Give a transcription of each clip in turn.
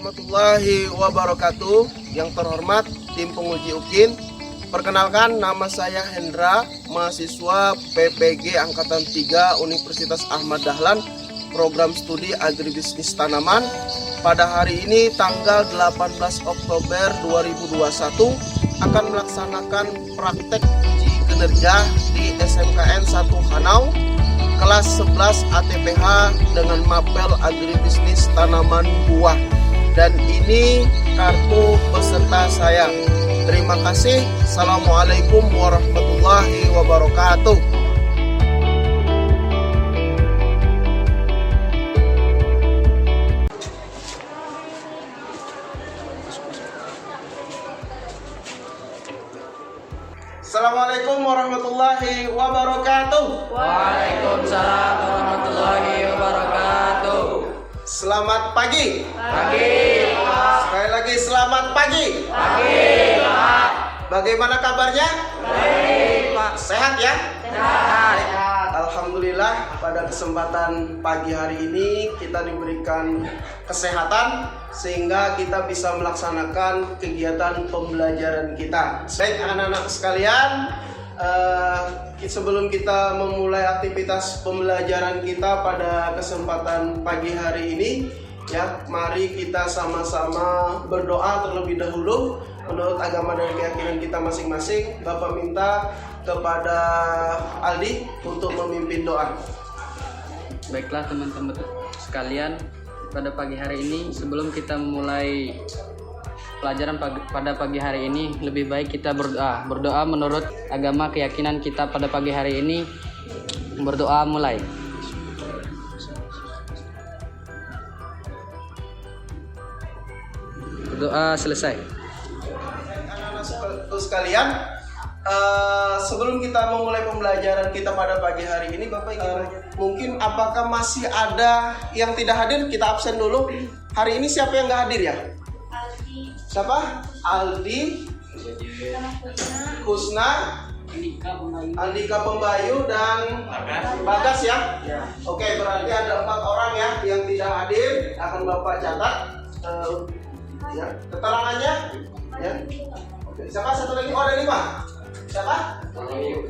warahmatullahi wabarakatuh. Yang terhormat tim penguji UKIN, perkenalkan nama saya Hendra, mahasiswa PPG Angkatan 3 Universitas Ahmad Dahlan, program studi agribisnis tanaman. Pada hari ini tanggal 18 Oktober 2021 akan melaksanakan praktek uji kinerja di SMKN 1 Hanau kelas 11 ATPH dengan mapel agribisnis tanaman buah. Dan ini kartu peserta saya. Terima kasih. Assalamualaikum warahmatullahi wabarakatuh. Assalamualaikum warahmatullahi wabarakatuh. Waalaikumsalam warahmatullahi wabarakatuh. Selamat pagi. Pagi, Pak. Sekali lagi selamat pagi. Pagi, Pak. Bagaimana kabarnya? Baik, Pak. Sehat ya? Sehat. Alhamdulillah, pada kesempatan pagi hari ini kita diberikan kesehatan sehingga kita bisa melaksanakan kegiatan pembelajaran kita. Baik anak-anak sekalian, sebelum kita memulai aktivitas pembelajaran kita pada kesempatan pagi hari ini, ya, mari kita sama-sama berdoa terlebih dahulu menurut agama dan keyakinan kita masing-masing. Bapak minta kepada Aldi untuk memimpin doa. Baiklah teman-teman sekalian, pada pagi hari ini sebelum kita memulai pelajaran pada pagi hari ini, lebih baik kita berdoa menurut agama keyakinan kita. Pada pagi hari ini berdoa mulai. Berdoa selesai. Anak-anak sekalian, sebelum kita memulai pembelajaran kita pada pagi hari ini, Bapak ingin mungkin apakah masih ada yang tidak hadir? Kita absen dulu. Hari ini siapa yang nggak hadir ya? Aldi, Siapa? Aldi, Husna, Andika Pembayu, dan Bagas ya? Oke, berarti ada 4 orang ya yang tidak hadir. Akan Bapak catat ya, keterangannya ya. Oke, siapa satu lagi? Oh, ada 5. Siapa?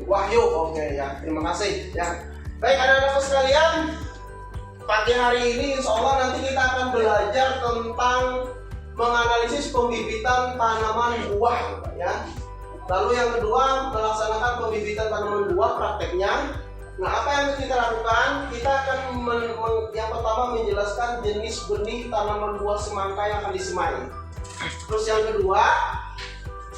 Wahyu. Oke ya, terima kasih ya. Baik anak-anak sekalian, pagi hari ini insya Allah nanti kita akan belajar tentang menganalisis pembibitan tanaman buah ya. Lalu yang kedua, melaksanakan pembibitan tanaman buah prakteknya. Nah, apa yang kita lakukan? Kita akan yang pertama menjelaskan jenis benih tanaman buah semangka yang akan disemai. Terus yang kedua,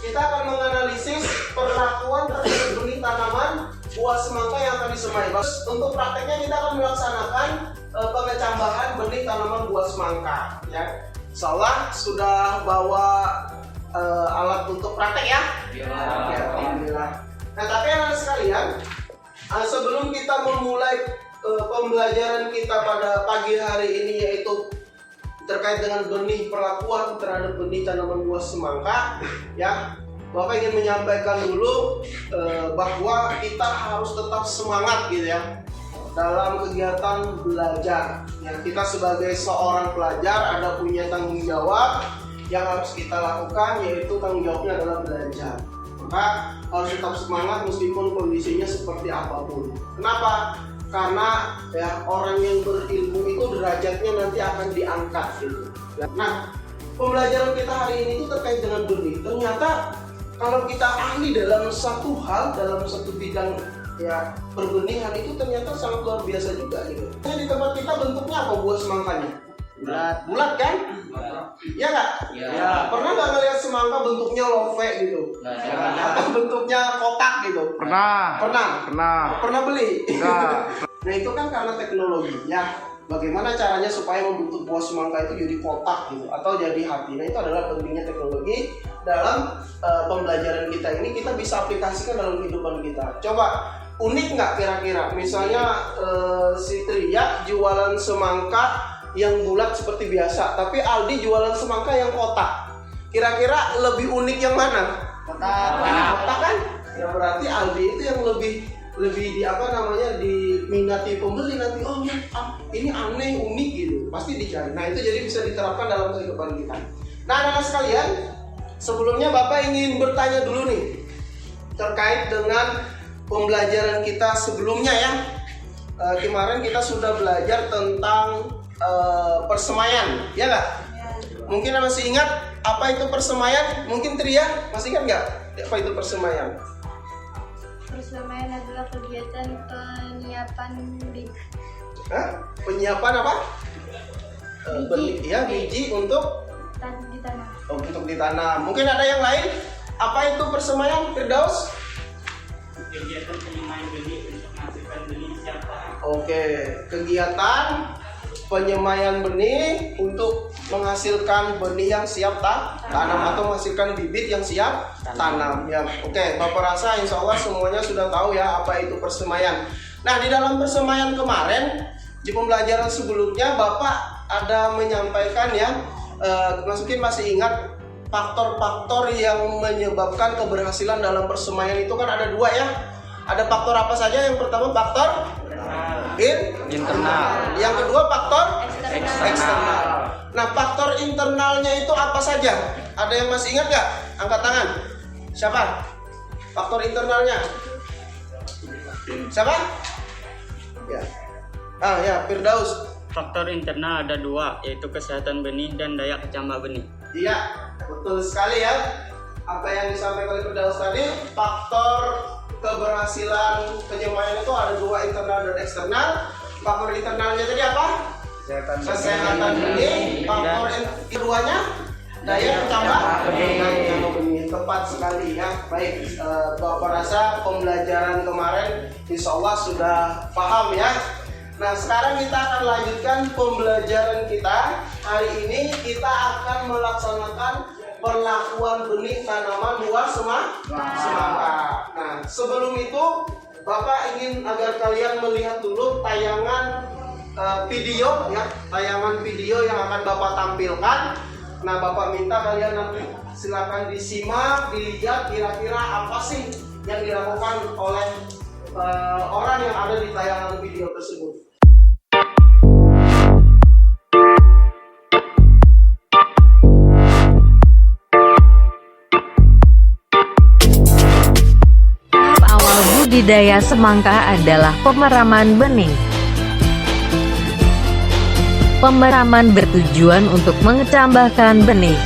kita akan menganalisis perlakuan terhadap benih tanaman buah semangka yang akan disemai. Terus untuk prakteknya kita akan melaksanakan pengecambahan benih tanaman buah semangka ya. Insyaallah sudah bawa alat untuk praktek ya? Ya, alhamdulillah. Nah, tapi anak sekalian, sebelum kita memulai pembelajaran kita pada pagi hari ini, yaitu terkait dengan benih, perlakuan terhadap benih tanaman buah semangka ya, Bapak ingin menyampaikan dulu bahwa kita harus tetap semangat gitu ya dalam kegiatan belajar ya. Kita sebagai seorang pelajar ada punya tanggung jawab yang harus kita lakukan, yaitu tanggung jawabnya adalah belajar. Maka harus tetap semangat meskipun kondisinya seperti apapun. Kenapa? Karena ya, orang yang berilmu itu derajatnya nanti akan diangkat gitu. Nah, pembelajaran kita hari ini itu terkait dengan benih. Ternyata kalau kita ahli dalam satu hal, dalam satu bidang ya perbenihan, itu ternyata sangat luar biasa juga gitu. Di tempat kita bentuknya apa buah semangkanya? Bulat kan? Iya nggak? Ya. Pernah nggak ngeliat semangka bentuknya love gitu? Atau bentuknya kotak gitu? Pernah beli? Nah, itu kan karena teknologi ya. Bagaimana caranya supaya membentuk buah semangka itu jadi kotak gitu atau jadi hati. Nah, itu adalah pentingnya teknologi dalam pembelajaran kita ini. Kita bisa aplikasikan dalam kehidupan kita. Coba, unik nggak kira-kira? Misalnya si Tria jualan semangka yang bulat seperti biasa, tapi Aldi jualan semangka yang kotak. Kira-kira lebih unik yang mana? Kotak kan? Ya berarti Aldi itu yang lebih lebih di apa namanya diminati pembeli nanti. Oh ini aneh, unik gitu, pasti dicari. Nah itu jadi bisa diterapkan dalam kehidupan kita. Nah anak-anak sekalian, sebelumnya Bapak ingin bertanya dulu nih terkait dengan pembelajaran kita sebelumnya ya. Kemarin kita sudah belajar tentang persemaian, ya nggak? Mungkin masih ingat apa itu persemaian? Mungkin Tria masih ingat nggak apa itu persemaian? Persemaian adalah kegiatan penyiapan biji. Penyiapan apa? Biji untuk ditanam. Untuk ditanam. Mungkin ada yang lain? Apa itu persemaian, Firdaus? Kegiatan penyemaian benih untuk menghasilkan benih siap tanam. Oke, kegiatan penyemaian benih untuk menghasilkan benih yang siap tanam atau menghasilkan bibit yang siap tanam. Ya, oke. Bapak rasa insya Allah semuanya sudah tahu ya apa itu persemaian. Nah, di dalam persemaian kemarin di pembelajaran sebelumnya Bapak ada menyampaikan ya, mungkin masih ingat faktor-faktor yang menyebabkan keberhasilan dalam persemaian itu kan ada dua ya. Ada faktor apa saja? Yang pertama faktor internal. Yang kedua faktor eksternal. Nah, faktor internalnya itu apa saja? Ada yang masih ingat nggak? Angkat tangan. Siapa? Faktor internalnya? Siapa? Ya. Ya, Firdaus. Faktor internal ada dua, yaitu kesehatan benih dan daya kecambah benih. Iya, betul sekali ya. Apa yang disampaikan oleh Firdaus tadi, faktor keberhasilan penyemaian itu ada dua, internal dan eksternal. Faktor internalnya tadi apa? Kesehatan benih. Faktor keduanya daya kecambah benih. Tepat sekali ya. Baik, Bapak rasa pembelajaran kemarin insya Allah sudah paham ya. Nah sekarang kita akan lanjutkan pembelajaran kita. Hari ini kita akan melaksanakan perlakuan benih tanaman buah semangka. Nah sebelum itu Bapak ingin agar kalian melihat dulu tayangan video ya, tayangan video yang akan Bapak tampilkan. Nah Bapak minta kalian nanti silakan disimak, dilihat kira-kira apa sih yang dilakukan oleh orang yang ada di tayangan video tersebut. Awal budidaya semangka adalah pemeraman benih. Pemeraman bertujuan untuk mengecambahkan benih.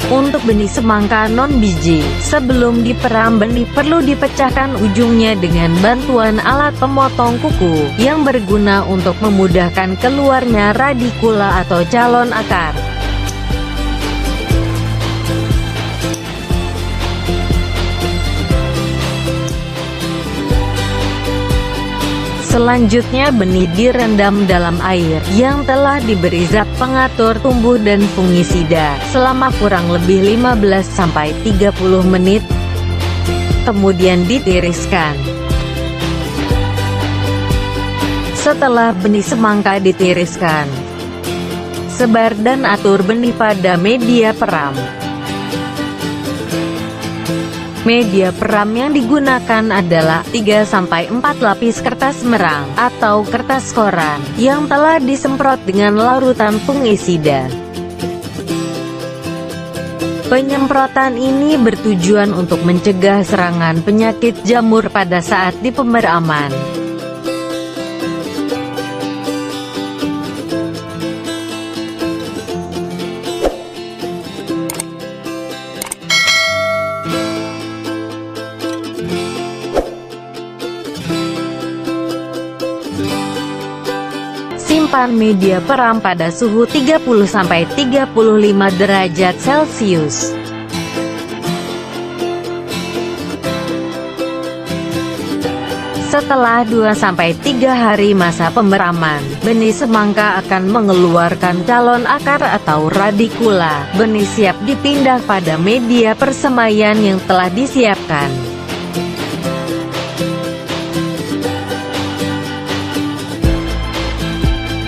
Untuk benih semangka non-biji, sebelum diperam benih perlu dipecahkan ujungnya dengan bantuan alat pemotong kuku, yang berguna untuk memudahkan keluarnya radikula atau calon akar. Selanjutnya benih direndam dalam air yang telah diberi zat pengatur tumbuh dan fungisida selama kurang lebih 15-30 menit. Kemudian ditiriskan. Setelah benih semangka ditiriskan, sebar dan atur benih pada media peram. Media peram yang digunakan adalah 3-4 lapis kertas merang atau kertas koran yang telah disemprot dengan larutan fungisida. Penyemprotan ini bertujuan untuk mencegah serangan penyakit jamur pada saat di pemeraman. Simpan media peram pada suhu 30-35 derajat Celcius. Setelah 2-3 hari masa pemeraman, benih semangka akan mengeluarkan calon akar atau radikula. Benih siap dipindah pada media persemaian yang telah disiapkan.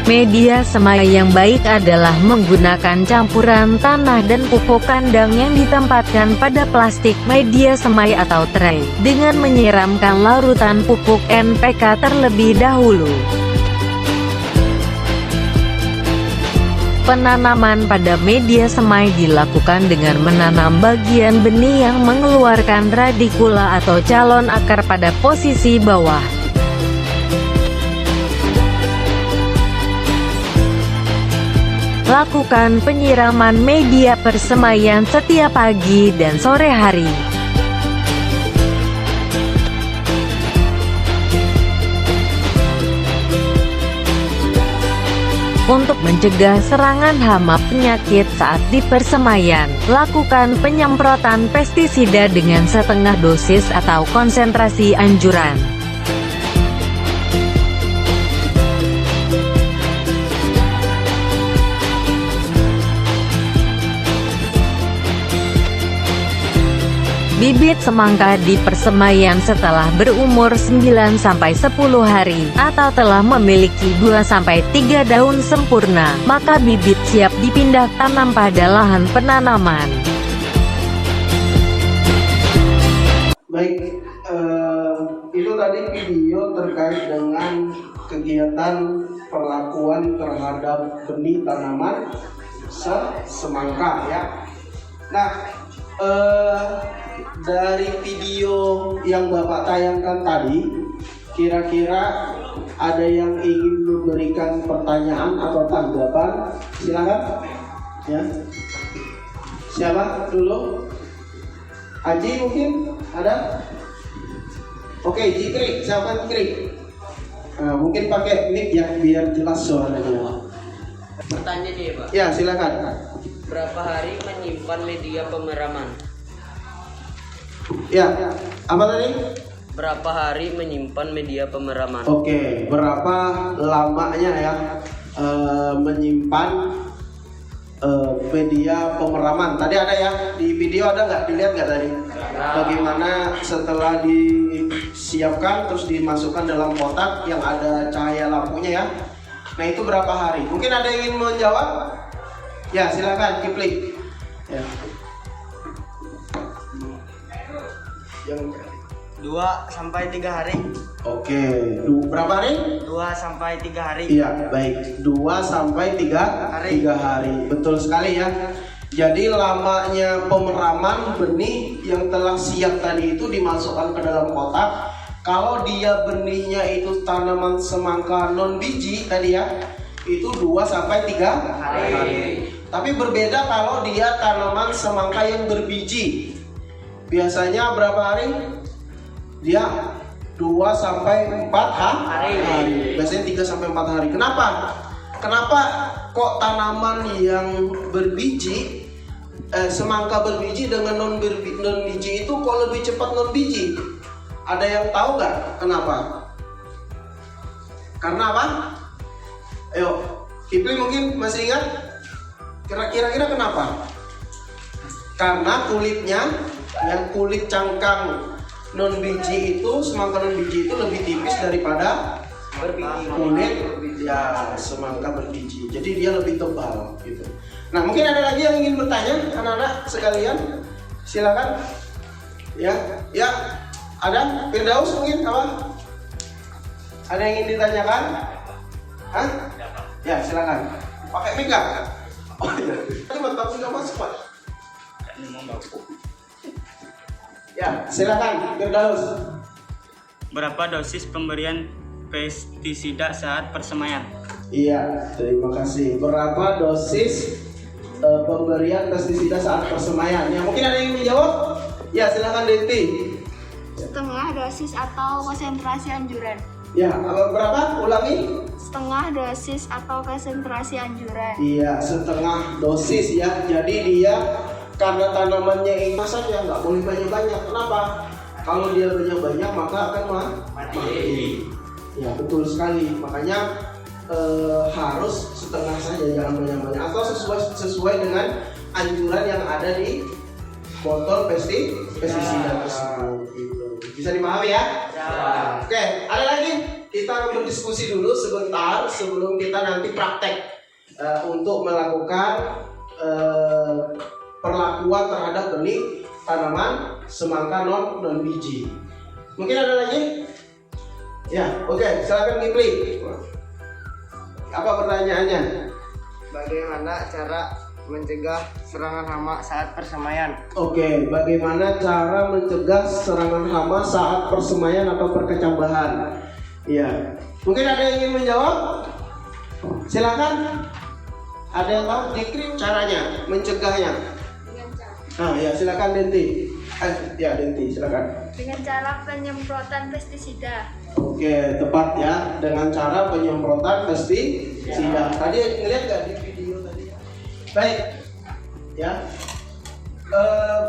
Media semai yang baik adalah menggunakan campuran tanah dan pupuk kandang yang ditempatkan pada plastik media semai atau tray, dengan menyiramkan larutan pupuk NPK terlebih dahulu. Penanaman pada media semai dilakukan dengan menanam bagian benih yang mengeluarkan radikula atau calon akar pada posisi bawah. Lakukan penyiraman media persemaian setiap pagi dan sore hari. Untuk mencegah serangan hama penyakit saat di persemaian, lakukan penyemprotan pestisida dengan setengah dosis atau konsentrasi anjuran. Bibit semangka di persemaian setelah berumur 9-10 hari, atau telah memiliki 2-3 daun sempurna, maka bibit siap dipindah tanam pada lahan penanaman. Baik, itu tadi video terkait dengan kegiatan perlakuan terhadap benih tanaman semangka ya. Nah, dari video yang Bapak tayangkan tadi, kira-kira ada yang ingin memberikan pertanyaan atau tanggapan? Silakan. Ya. Siapa dulu? Aji mungkin ada? Oke, Jikri, siapa Jikri? Mungkin pakai mic ya biar jelas suaranya. Pertanyaan nih Pak. Ya, silakan. Berapa hari menyimpan media pemeraman? Ya, apa tadi? Berapa hari menyimpan media pemeraman? Oke, berapa lamanya ya menyimpan media pemeraman? Tadi ada ya di video, ada nggak? Dilihat nggak tadi? Bagaimana setelah disiapkan terus dimasukkan dalam kotak yang ada cahaya lampunya ya? Nah itu berapa hari? Mungkin ada yang ingin menjawab? Ya silakan Kipli. Ya. 2-3 hari. Oke, berapa hari? 2-3 hari. Iya, baik. 2-3 hari. Betul sekali ya. Jadi lamanya pemeraman benih yang telah siap tadi itu dimasukkan ke dalam kotak. Kalau dia benihnya itu tanaman semangka non biji tadi ya, itu 2-3 hari. Tapi berbeda kalau dia tanaman semangka yang berbiji. Biasanya berapa hari? Dia 2-4 hari. Biasanya 3-4 hari. Kenapa? Kenapa kok tanaman yang berbiji, semangka berbiji dengan non biji itu kok lebih cepat non biji? Ada yang tahu nggak kenapa? Karena apa? Ayo, Kipli mungkin masih ingat? Kira-kira kenapa? Karena kulitnya, yang kulit cangkang non biji itu, semangka non biji itu lebih tipis daripada kulit ya semangka berbiji. Jadi dia lebih tebal gitu. Nah mungkin ada lagi yang ingin bertanya, anak-anak sekalian, silakan. Ya, ada Firdaus mungkin apa? Ada yang ingin ditanyakan? Hah? Ya silakan. Pakai mic nggak? Oh iya. Cuma tapi nggak masuk Pak. Ya, silakan Firdaus. Berapa dosis pemberian pestisida saat persemaian? Iya, terima kasih. Berapa dosis pemberian pestisida saat persemaian? Ya, mungkin ada yang menjawab? Ya, silakan Denti. Setengah dosis atau konsentrasi anjuran. Ya, berapa? Ulangi. Setengah dosis atau konsentrasi anjuran. Iya, setengah dosis ya. Jadi dia karena tanamannya ini saja nggak boleh banyak-banyak. Kenapa? Kalau dia banyak-banyak maka akan mati. Ya betul sekali. Makanya harus setengah saja, jangan banyak-banyak. Atau sesuai dengan anjuran yang ada di botol pestisida tersebut. Gitu. Bisa dipahami ya? Ya. Oke, ada lagi? Kita kita akan berdiskusi dulu sebentar sebelum kita nanti praktek untuk melakukan perlakuan terhadap benih tanaman semangka non biji. Mungkin ada lagi? Ya, oke, silakan Kipli. Apa pertanyaannya? Bagaimana cara mencegah serangan hama saat persemaian? Oke, bagaimana cara mencegah serangan hama saat persemaian atau perkecambahan? Iya. Mungkin ada yang ingin menjawab? Silakan. Ada yang tahu Dikri caranya mencegahnya? Nah, ya silakan Denti. Ya Denti, silakan. Dengan cara penyemprotan pestisida. Oke, tepat ya. Dengan cara penyemprotan pestisida. Tadi ngeliat nggak di video tadi? Baik, ya.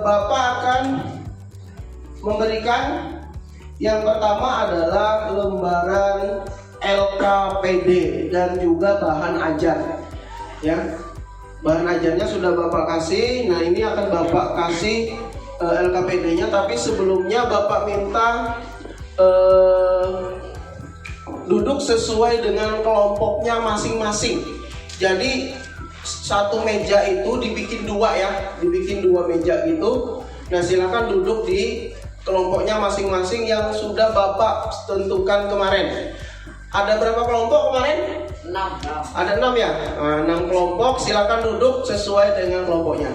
Bapak akan memberikan yang pertama adalah lembaran LKPD dan juga bahan ajar. Ya, bahan ajarnya sudah Bapak kasih. Nah, ini akan Bapak kasih LKPD-nya, tapi sebelumnya Bapak minta duduk sesuai dengan kelompoknya masing-masing. Jadi satu meja itu dibikin dua ya, dibikin dua meja gitu. Nah, silakan duduk di kelompoknya masing-masing yang sudah Bapak tentukan kemarin. Ada berapa kelompok kemarin? 6. Ada 6 ya? Nah, 6 kelompok, silakan duduk sesuai dengan kelompoknya.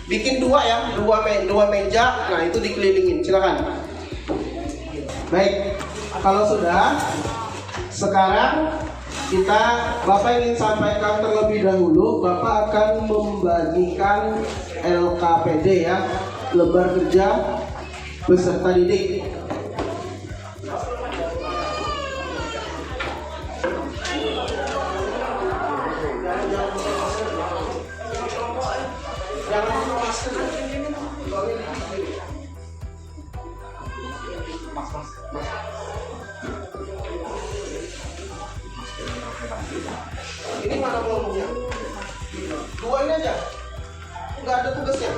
Bikin dua ya, dua meja. Nah, itu dikelilingin, silakan. Baik, kalau sudah, sekarang Bapak ingin sampaikan terlebih dahulu, Bapak akan membagikan LKPD ya, lembar kerja peserta didik. Ini mana kelompoknya? Dua ini aja? Nggak ada tugasnya?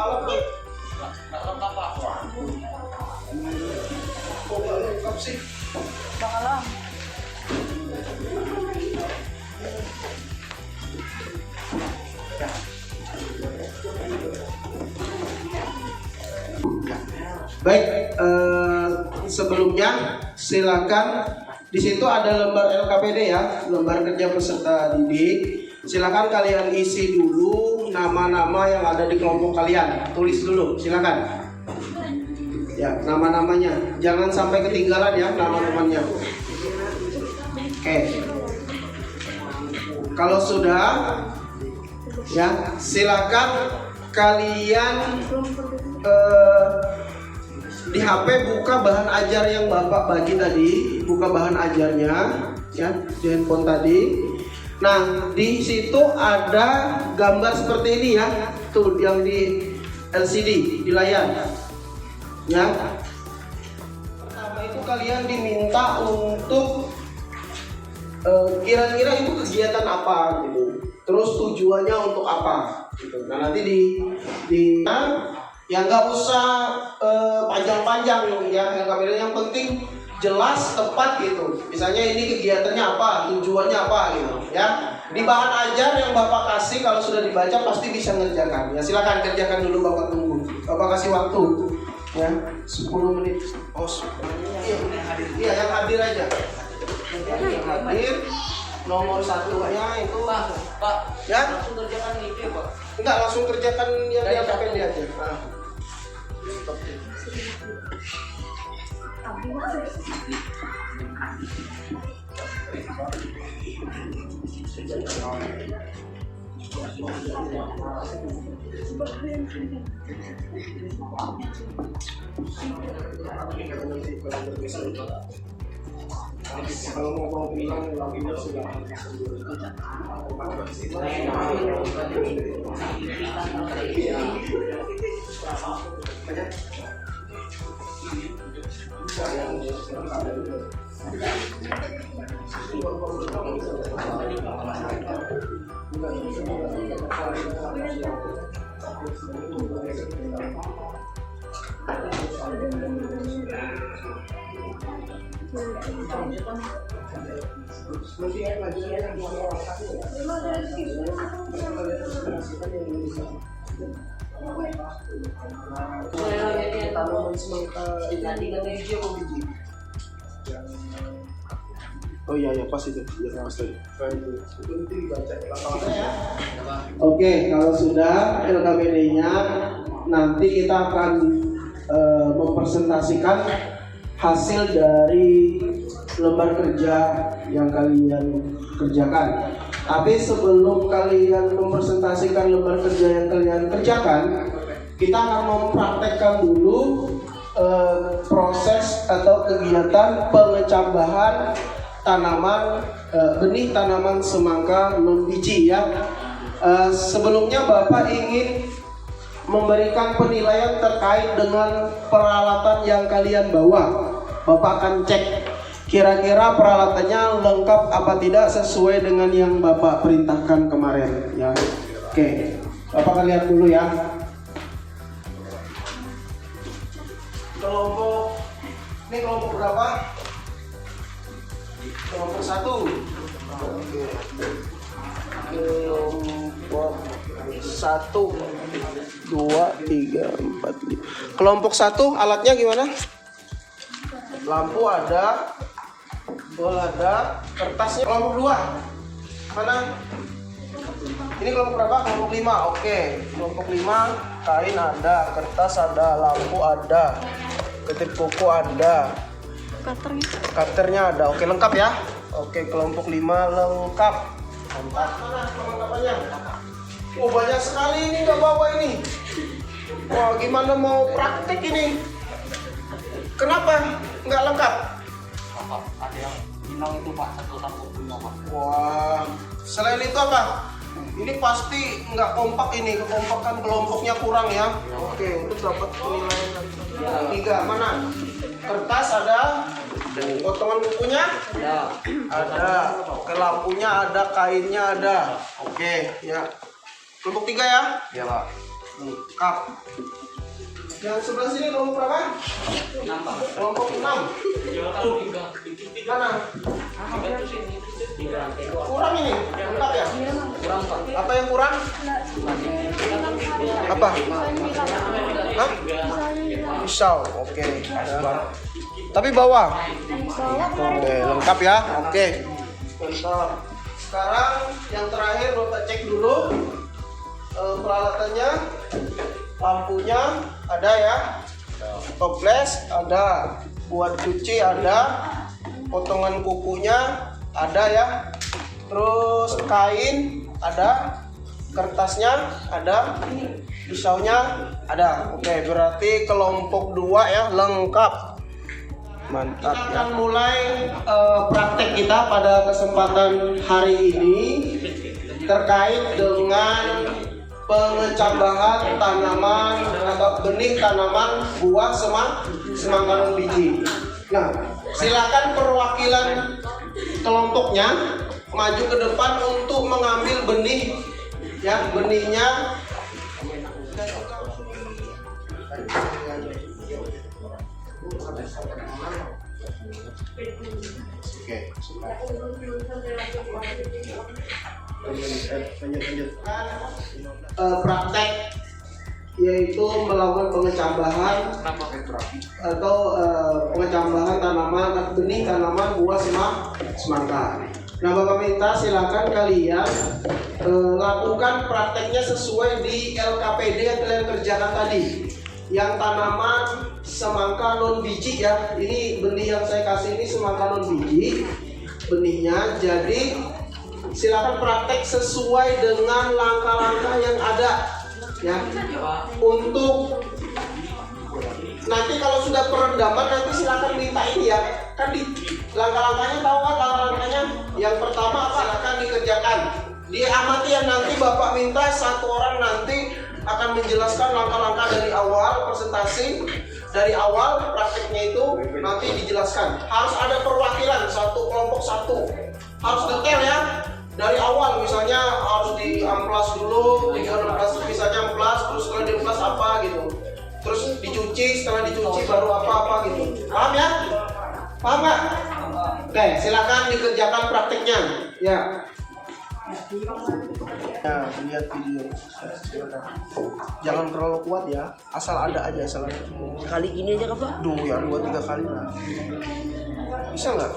Alat tuh? Nggak lengkap apa? Kok nggak lengkap sih? Bakalan. Baik, sebelumnya silakan di situ ada lembar LKPD ya, lembar kerja peserta didik. Silakan kalian isi dulu nama-nama yang ada di kelompok kalian, tulis dulu, silakan. Ya, nama-namanya, jangan sampai ketinggalan ya nama-namanya. Oke. Kalau sudah, ya silakan kalian di HP buka bahan ajar yang Bapak bagi tadi, buka bahan ajarnya ya di handphone tadi. Nah, di situ ada gambar seperti ini ya, tuh yang di LCD di layar. Ya. Pertama itu kalian diminta untuk kira-kira itu kegiatan apa gitu. Terus tujuannya untuk apa gitu. Nah, nanti yang nggak usah panjang-panjang ya, yang penting jelas, tepat gitu. Misalnya ini kegiatannya apa, tujuannya apa gitu ya. Di bahan ajar yang Bapak kasih kalau sudah dibaca pasti bisa ngerjakan. Ya silakan kerjakan dulu, Bapak tunggu. Bapak kasih waktu ya 10 menit. Oh, iya yang hadir aja. Yang hadir nomor 1 ya itu Pak. Ya langsung kerjakan itu Pak. Enggak, langsung kerjakan yang di LKPD aja. Nah. Kalau mau bilang sudah Tanaman semangka ini dengan hijau atau biji? Oh iya ya pas itu, ya pas tadi. Oke, kalau sudah LKPD-nya, nanti kita akan mempresentasikan hasil dari lembar kerja yang kalian kerjakan. Tapi sebelum kalian mempresentasikan lembar kerja yang kalian kerjakan, kita akan mempraktekkan dulu proses atau kegiatan pengecambahan tanaman benih tanaman semangka non biji ya. Sebelumnya Bapak ingin memberikan penilaian terkait dengan peralatan yang kalian bawa. Bapak akan cek kira-kira peralatannya lengkap apa tidak sesuai dengan yang Bapak perintahkan kemarin ya. Oke, Bapak akan lihat dulu ya. Ini kelompok berapa? Kelompok 1. Oke. Kelompok 1 2 3 4 5. Kelompok 1 alatnya gimana? Lampu ada, bola ada, kertasnya. Kelompok 2 mana? Ini kelompok berapa? Kelompok 5. Oke, kelompok 5 kain ada, kertas ada, lampu ada, ketip kuku ada, cutternya ada. Oke, lengkap ya. Oke, kelompok 5 lengkap. Mantap. Mana perlengkapannya? Oh, banyak sekali ini nggak bawa ini. Wah, gimana mau praktik ini? Kenapa nggak lengkap? Ada yang minang itu Pak, satu punya Pak. Wah, selain itu apa? Ini pasti nggak kompak ini, kekompakan kelompoknya kurang ya. Oke, untuk dapat penilaian 3 mana? Kertas ada, potongan bukunya ada, oke lampunya ada, kainnya ada. Oke, ya. Kelompok 3 ya? Ya Pak. Lengkap. Yang sebelah sini kelompok berapa? 6 Pak. Kelompok 6. Mana? Kurang ini? Lengkap ya? Kurang Pak. Apa yang kurang? Apa? Hah? Pisau. Oke. Tapi bawa. Oke, lengkap ya. Oke. Mantap. Sekarang yang terakhir Bapak cek dulu peralatannya. Lampunya ada ya. Toples ada. Buat cuci ada. Potongan kukunya ada ya. Terus kain ada, kertasnya ada, pisaunya ada. Oke, berarti kelompok 2 ya lengkap. Mantap. Kita akan mulai praktek kita pada kesempatan hari ini terkait dengan pengecambahan tanaman atau benih tanaman buah semangka non biji. Nah, silakan perwakilan kelompoknya maju ke depan untuk mengambil benih ya, benihnya. Oke. Praktek yaitu melakukan pengecambahan atau pengecambahan tanaman benih tanaman buah semangka. Nah, Bapak minta silakan kalian lakukan prakteknya sesuai di LKPD yang kalian kerjakan tadi. Yang tanaman semangka non biji ya. Ini benih yang saya kasih ini semangka non biji benihnya. Jadi silakan praktek sesuai dengan langkah-langkah yang ada ya. Untuk nanti kalau sudah perendaman nanti silakan minta ini ya. Kan di langkah-langkahnya tahu kan langkah-langkahnya? Yang pertama apa? Silakan dikerjakan. Diamati ya, nanti Bapak minta satu orang nanti akan menjelaskan langkah-langkah dari awal presentasi, dari awal prakteknya itu nanti dijelaskan. Harus ada perwakilan satu kelompok satu. Harus detail ya. Dari awal misalnya harus di amplas dulu, amplas misalnya amplas, terus setelah di amplas apa gitu. Terus dicuci, setelah dicuci baru apa-apa gitu. Paham ya? Paham nggak? Oke, silakan dikerjakan prakteknya. Ya. Ya, lihat video. Jangan terlalu kuat ya. Asal ada aja, asal ada. Kali gini aja Pak. Duh, ya 2-3 kali lah. Bisa nggak?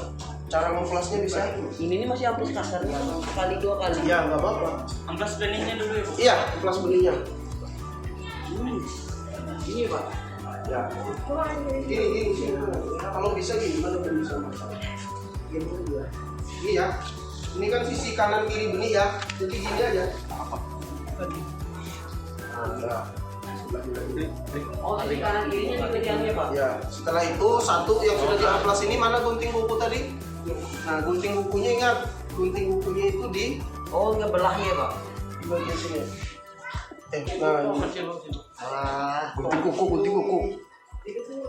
Cara ngeflashnya bisa? Ini masih hapus kasarnya kali 2 kali. Ya, nggak apa-apa. Amplas benihnya dulu ya, Pak. Iya, flash belinya. Ini Pak. Ya. Gini. Kalau bisa gini, mana pun bisa. Gini aja. Ini ya. Ini kan sisi kanan kiri benih ya. Jadi gini aja. Nah, Oh, di kanan kirinya dikerjaannya Pak. ya. Setelah itu satu yang sudah di amplas ini mana gunting buku tadi? Nah, gunting bukunya ingat, gunting bukunya itu di Oh, ngebelahnya Pak. bagian sini. Nah, ini. Gunting kuku.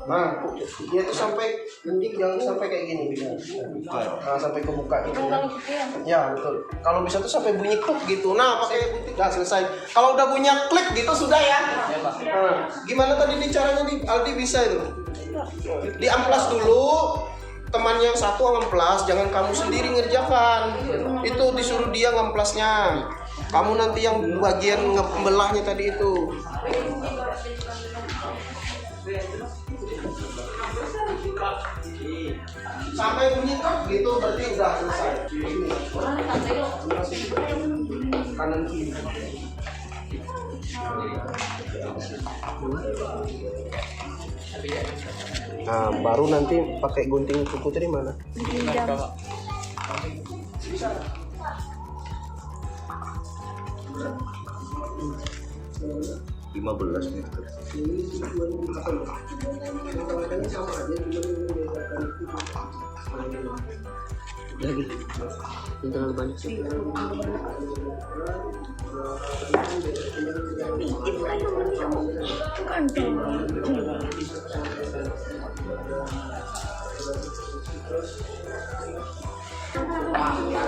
Nah, dia itu sampai gunting jangan sampai kayak gini. Nah, sampai kebuka gitu. Ya, betul. Kalau bisa tuh sampai bunyi klik gitu. Nah, pakai gunting. Nah, selesai. Kalau udah bunyi klik gitu sudah ya. Nah, gimana tadi caranya nih? Aldi bisa itu. Di amplas dulu. Teman yang satu ngamplas, jangan kamu sendiri ngerjakan. Itu disuruh dia ngamplasnya. Kamu nanti yang bagian ngebelahnya tadi itu. Sampai bunyi kok gitu berarti udah selesai. Kanan kiri. Nah, baru nanti pakai gunting kuku tadi mana? Bisa. Lagi. Yang terlalu banyak sih.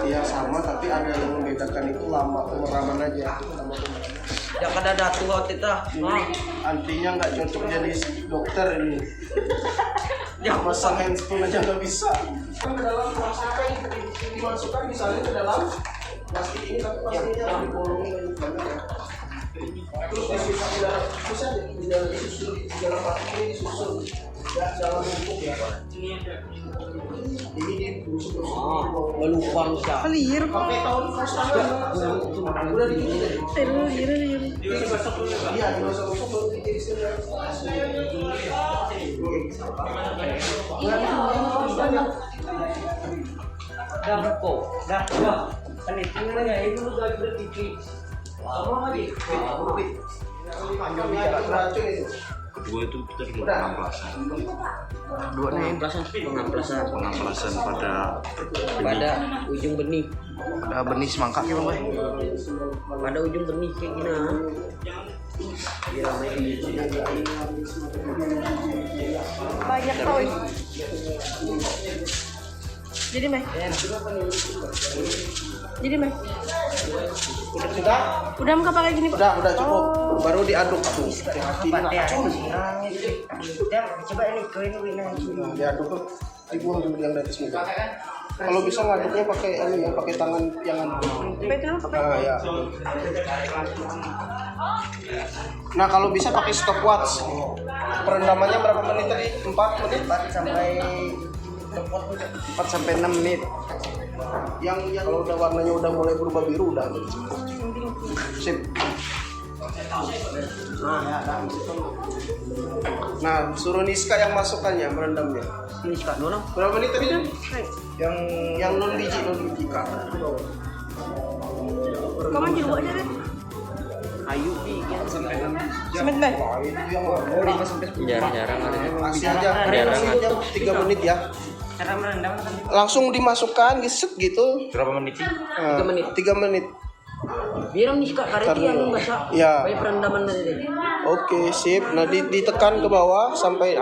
Iya sama, tapi ada yang membedakan itu lama pemeraman aja. Ya kada datu waktu itu. Artinya nggak cocok jadi dokter ini. Ya pasang handphone aja nggak bisa. Kan ke dalam plastik dimasukkan misalnya ke dalam plastik ini, tapi plastiknya dibolongin banyak ya. Terus disusah di dalam, bisa di dalam disusun, di dalam plastik ini disusun. Ya dalam bentuk ya. Ini dibusuk-busuk. Melupang siya. Pakai tahun first time udah digini. Dia basah dulu ya, Pak. Iya, dimasuk-masuk baru ditiriskan. Dah kok. Dah. Kan itu nanya itu udah berpikir. Apa lagi? Panjang bicara racun itu. Kedua itu kita di Udah. pengamplasan. Dua pengamplasan Pada ujung benih. Ada benih semangka ya bang? Pada ujung benih kayak gini. Banyak toy. Jadi meh. Sudah? Udah muka pakai gini Pak. Udah cukup. Baru diaduk tuh. Hati-hati racun. Coba ini ke ini. Nah, diaduk tuh. Dibuang dulu yang dari sini. Kalau bisa ngaduknya pakai ya, pakai tangan yang aduk. Pakai kenapa? Nah, ya. Nah, kalau bisa pakai stopwatch. Perendamannya berapa menit tadi? 4 menit? 4 sampai 6 menit. Yang kalau udah warnanya udah mulai berubah biru udah. Sip. Nah, suruh Niska yang masukkannya merendamnya. Ini Kak Nona. Berapa menit tadi? Yang non biji Kak. Kamu juga aja deh. Ayu di Semen meh. Wah, itu yang jarang-jarang ada. kasih aja. Jarang. 3 menit ya. cara merendam Langsung dimasukkan geset gitu. Berapa menit sih? 3 menit. 3 menit. Biar nih Kak karet yang basah. Ya. Baik perendaman tadi. Oke, sip. Nah, ditekan ke bawah sampai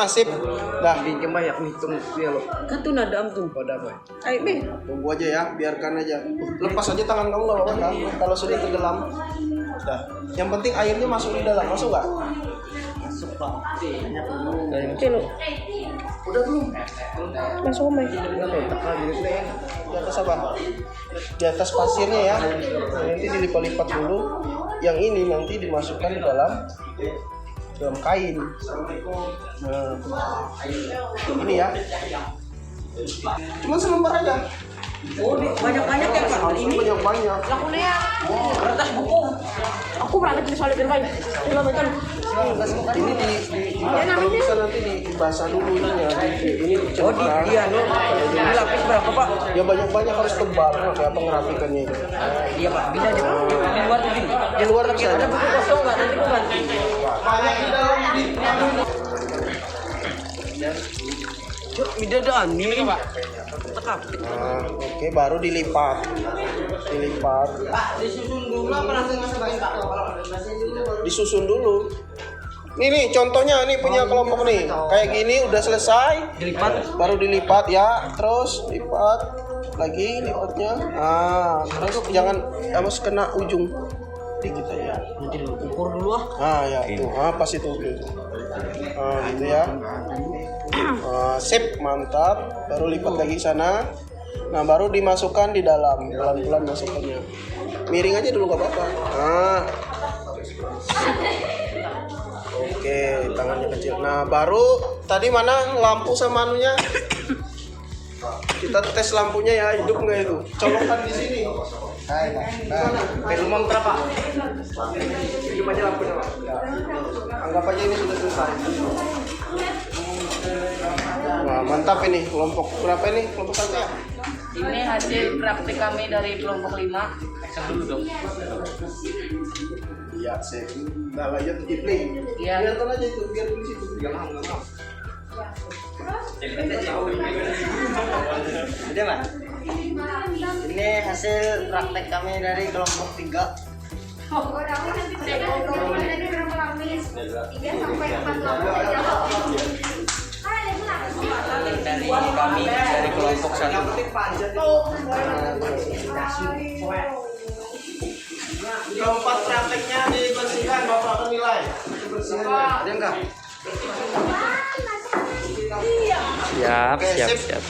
sip. Dah. Di coba ya hitung dia lo. Kan tuh nadam tuh pada apa? Ayo meh. Tunggu aja ya, biarkan aja. Lepas aja tangan kamu nggak apa-apa kan? Kalau sudah tenggelam. Dah. Yang penting airnya masuk di dalam, masuk nggak? Masuk Pak. Cilo. Udah belum? Masuk Mbak. Di atas apa? Di atas pasirnya ya. Nanti dilipat-lipat dulu. Yang ini nanti dimasukkan di dalam kain. Nah, ini ya. Cuma selembar aja. Oh, banyak-banyak ya Kak. Ini banyak-banyak. Lakunya ya. Kertas buku. Aku pernah di solid dan baik. Kilometer. Ini kalau bisa nanti dibasah dulu ini ya. Ini Oh, dicetak. ini lapis berapa Pak? Ya banyak-banyak harus tebal kayak apa ngerapikannya itu. Iya Pak, bisa di luar tuh gini. Di luar bisa. Ada buku kosong nggak? Nanti aku ganti. Banyak di dalam ini. Mida ada ini Pak. Nah, oke, baru dilipat. Disusun dulu apa langsung masukin Pak? Disusun dulu. Nih contohnya nih punya kelompok nih. Kayak gini udah selesai. Dilipat. Baru dilipat ya, terus lipat lagi lipatnya. Nah, terus jangan harus kena ujung dikit aja. Nanti dulu ukur dulu ah. Ah ya, tuh. Ah pas itu. Ah gitu ya. Sip, mantap. Baru lipat lagi sana. Nah, baru dimasukkan di dalam. Pelan-pelan masukkannya. Miring aja dulu gak apa-apa. Nah. Oke, tangannya kecil. Nah, baru tadi mana lampu sama anunya? Kita tes lampunya ya, hidup nggak itu? Colokan di sini. Nah, Rumah berapa? hidup aja lampunya, Pak. Anggap aja ini sudah selesai. Wah, mantap ini. Kelompok berapa ini? Kelompok 1 ya? Ini hasil praktik kami dari kelompok 5. Action dulu dong. Iya, sip. Nah, lanjut di play. Iya. Biarkan aja itu, biar di situ. Jangan mau. Udah Mas. Ini hasil praktek kami dari kelompok 3. Dari kami dari kelompok 1. Keempat prakteknya dibersihkan, Bapak akan nilai. Dibersihkan. Ada enggak? Siap, Oke, siap, sip. siap.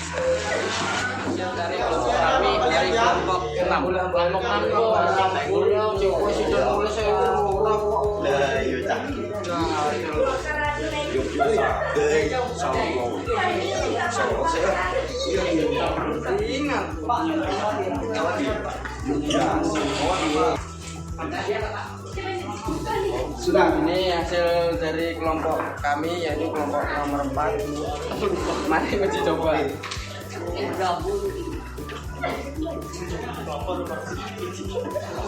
Kami dari kelompok 6. Kelompok 6. Sudah. Ini hasil dari kelompok kami yaitu kelompok nomor 4. Mari uji coba.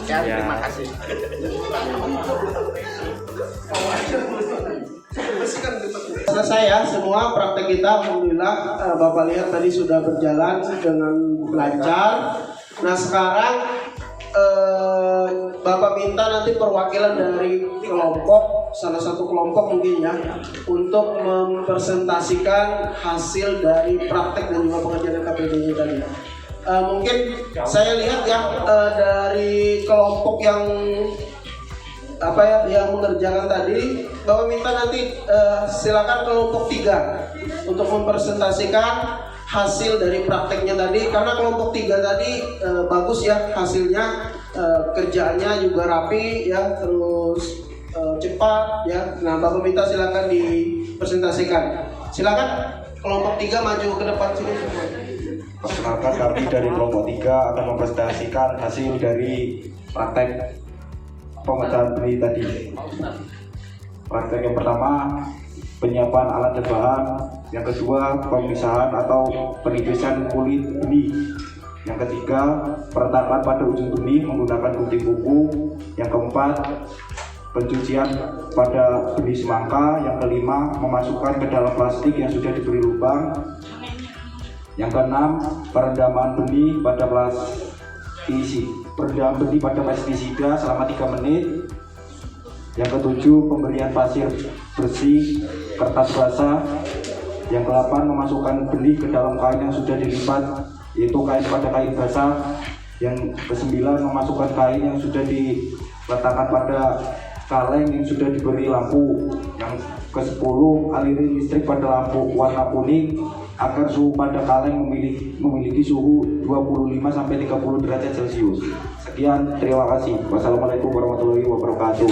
Ya, terima kasih. Selesai ya semua praktek kita, alhamdulillah. Bapak lihat tadi sudah berjalan dengan lancar. Nah sekarang Bapak minta nanti perwakilan dari kelompok, salah satu kelompok mungkin ya, untuk mempresentasikan hasil dari praktek dan juga pengajaran KPD tadi. Mungkin saya lihat ya dari kelompok yang yang mengerjakan tadi, Bapak minta nanti silakan kelompok 3 untuk mempresentasikan hasil dari prakteknya tadi, karena kelompok 3 tadi bagus ya hasilnya, kerjaannya juga rapi ya, terus cepat ya. Nah, Bapak minta silakan dipresentasikan. Silakan kelompok 3 maju ke depan sini semua. Perkenalkan, kami dari kelompok 3 akan mempresentasikan hasil dari praktek pemecahan benih tadi. Praktek yang pertama, penyiapan alat dan bahan. Yang kedua, pemisahan atau penipisan kulit benih. Yang ketiga, peretakan pada ujung benih menggunakan gunting kuku. Yang keempat, pencucian pada benih semangka. Yang kelima, memasukkan ke dalam plastik yang sudah diberi lubang. Yang keenam, perendaman benih pada pestisida selama 3 menit. Yang ketujuh, pemberian pasir bersih, kertas basah. Yang ke-8, memasukkan benih ke dalam kain yang sudah dilipat, yaitu kain pada kain basah. Yang ke-9, memasukkan kain yang sudah diletakkan pada kaleng yang sudah diberi lampu. Yang ke-10, aliri listrik pada lampu warna kuning agar suhu pada kaleng memiliki suhu 25-30 derajat Celcius. Sekian, terima kasih. Wassalamualaikum warahmatullahi wabarakatuh.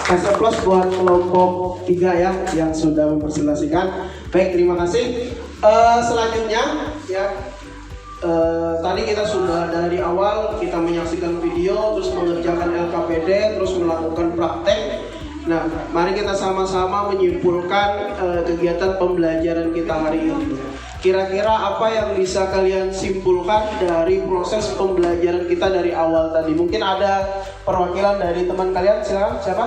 Kasih aplaus buat kelompok 3 ya yang sudah mempresentasikan. Baik, terima kasih. Selanjutnya ya. Tadi kita sudah dari awal kita menyaksikan video, terus mengerjakan LKPD, terus melakukan praktek. Nah, mari kita sama-sama menyimpulkan kegiatan pembelajaran kita hari ini. Kira-kira apa yang bisa kalian simpulkan dari proses pembelajaran kita dari awal tadi? Mungkin ada perwakilan dari teman kalian, silakan. Siapa?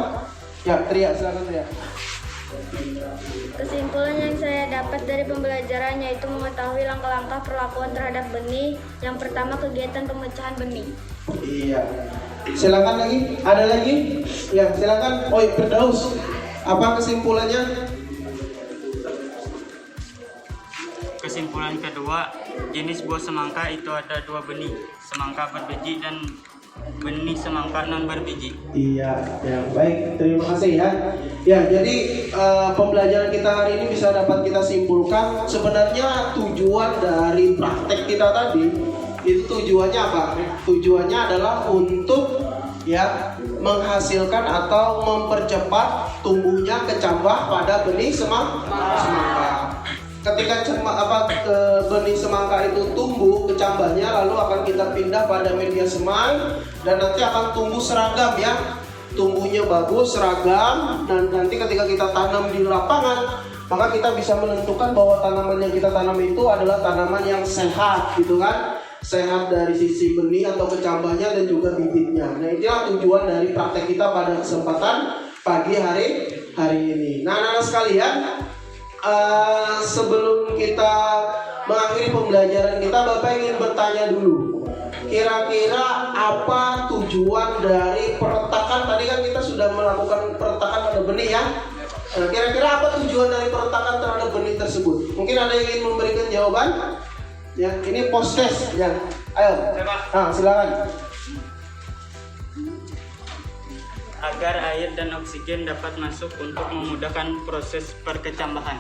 Ya, Tria, silakan Tria. Kesimpulan yang saya dapat dari pembelajaran yaitu mengetahui langkah-langkah perlakuan terhadap benih. Yang pertama, kegiatan pemecahan benih. Iya. Silakan lagi. Ada lagi? Ya, silakan. Oi, Firdaus. Apa kesimpulannya? Kesimpulan kedua, jenis buah semangka itu ada 2 benih, semangka berbiji dan benih semangka non berbiji. Iya, ya baik, terima kasih ya. Ya, jadi pembelajaran kita hari ini bisa dapat kita simpulkan sebenarnya tujuan dari praktek kita tadi itu tujuannya apa? Tujuannya adalah untuk ya menghasilkan atau mempercepat tumbuhnya kecambah pada benih semangka. Ketika benih semangka itu tumbuh kecambahnya, lalu akan kita pindah pada media semai dan nanti akan tumbuh seragam ya, tumbuhnya bagus seragam, dan nanti ketika kita tanam di lapangan maka kita bisa menentukan bahwa tanaman yang kita tanam itu adalah tanaman yang sehat gitu kan, sehat dari sisi benih atau kecambahnya dan juga bibitnya. Nah, itulah tujuan dari praktek kita pada kesempatan pagi hari ini. Nah, anak-anak sekalian, sebelum kita mengakhiri pembelajaran kita, Bapak ingin bertanya dulu. Kira-kira apa tujuan dari peretakan? Tadi kan kita sudah melakukan peretakan pada benih ya. Kira-kira apa tujuan dari peretakan terhadap benih tersebut? Mungkin ada yang ingin memberikan jawaban? Ya, ini post test ya. Ayo. Silakan. Agar air dan oksigen dapat masuk untuk memudahkan proses perkecambahan.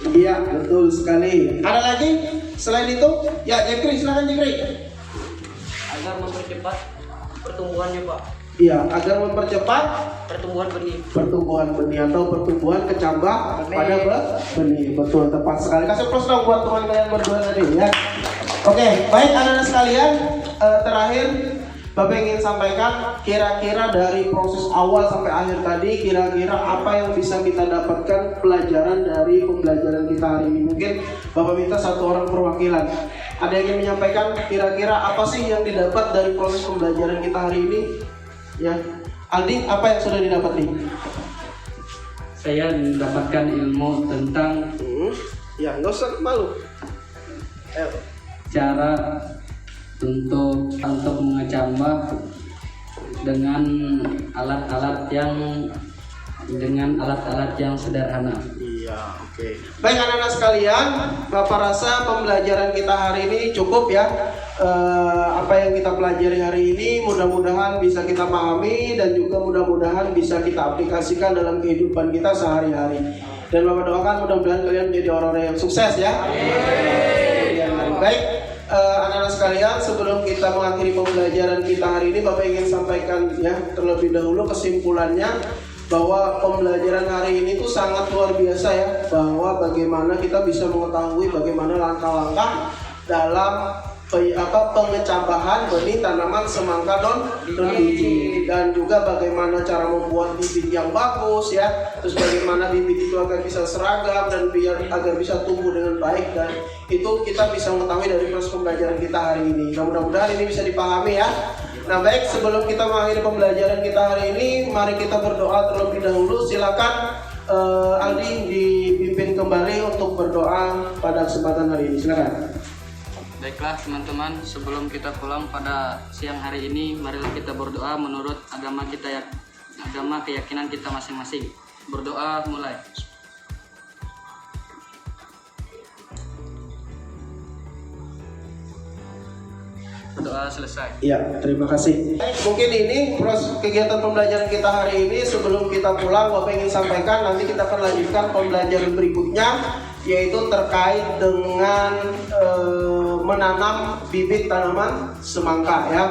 Iya, betul sekali. Ada lagi selain itu? Ya, Jekri, silakan Jekri. Agar mempercepat pertumbuhannya, Pak. Iya, agar mempercepat Pertumbuhan benih. pertumbuhan benih atau pertumbuhan kecambah pada benih. Betul, tepat sekali. Kasih plus dong buat teman kalian berdua tadi ya. Oke, baik anak-anak sekalian, terakhir Bapak ingin sampaikan kira-kira dari proses awal sampai akhir tadi, kira-kira apa yang bisa kita dapatkan pelajaran dari pembelajaran kita hari ini. Mungkin Bapak minta satu orang perwakilan. Ada yang ingin menyampaikan kira-kira apa sih yang didapat dari proses pembelajaran kita hari ini? Ya, Aldi, apa yang sudah didapat nih? Saya mendapatkan ilmu tentang Ya, nggak usah malu. Ayo. cara untuk mengecambah dengan alat-alat yang sederhana. Iya, oke. Baik anak-anak sekalian, Bapak rasa pembelajaran kita hari ini cukup ya. Apa yang kita pelajari hari ini mudah-mudahan bisa kita pahami dan juga mudah-mudahan bisa kita aplikasikan dalam kehidupan kita sehari-hari. Dan Bapak doakan mudah-mudahan kalian menjadi orang-orang yang sukses ya. Amin. Baik. Anak-anak sekalian, sebelum kita mengakhiri pembelajaran kita hari ini, Bapak ingin sampaikan ya terlebih dahulu kesimpulannya bahwa pembelajaran hari ini tuh sangat luar biasa ya, bahwa bagaimana kita bisa mengetahui bagaimana langkah-langkah dalam pengecambahan benih tanaman semangka non biji, dan juga bagaimana cara membuat bibit yang bagus ya, terus bagaimana bibit itu agar bisa seragam dan agar bisa tumbuh dengan baik, dan itu kita bisa mengetahui dari proses pembelajaran kita hari ini. Nah, mudah-mudahan ini bisa dipahami ya. Nah, baik, sebelum kita mengakhiri pembelajaran kita hari ini, mari kita berdoa terlebih dahulu. Silakan Aldi dipimpin kembali untuk berdoa pada kesempatan hari ini. Silakan. Baiklah teman-teman, sebelum kita pulang pada siang hari ini, marilah kita berdoa menurut agama keyakinan kita masing-masing. Berdoa mulai. berdoa selesai. Iya, terima kasih. Mungkin ini proses kegiatan pembelajaran kita hari ini. Sebelum kita pulang, Bapak ingin sampaikan nanti kita akan lanjutkan pembelajaran berikutnya, yaitu terkait dengan menanam bibit tanaman semangka ya.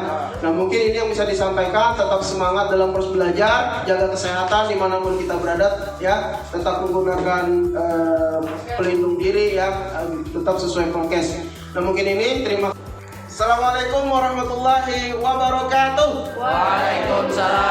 Nah mungkin ini yang bisa disampaikan. Tetap semangat dalam proses belajar, jaga kesehatan dimanapun kita berada ya. Tetap menggunakan pelindung diri ya, tetap sesuai prokes. Nah mungkin ini terima. Assalamualaikum warahmatullahi wabarakatuh. Waalaikumsalam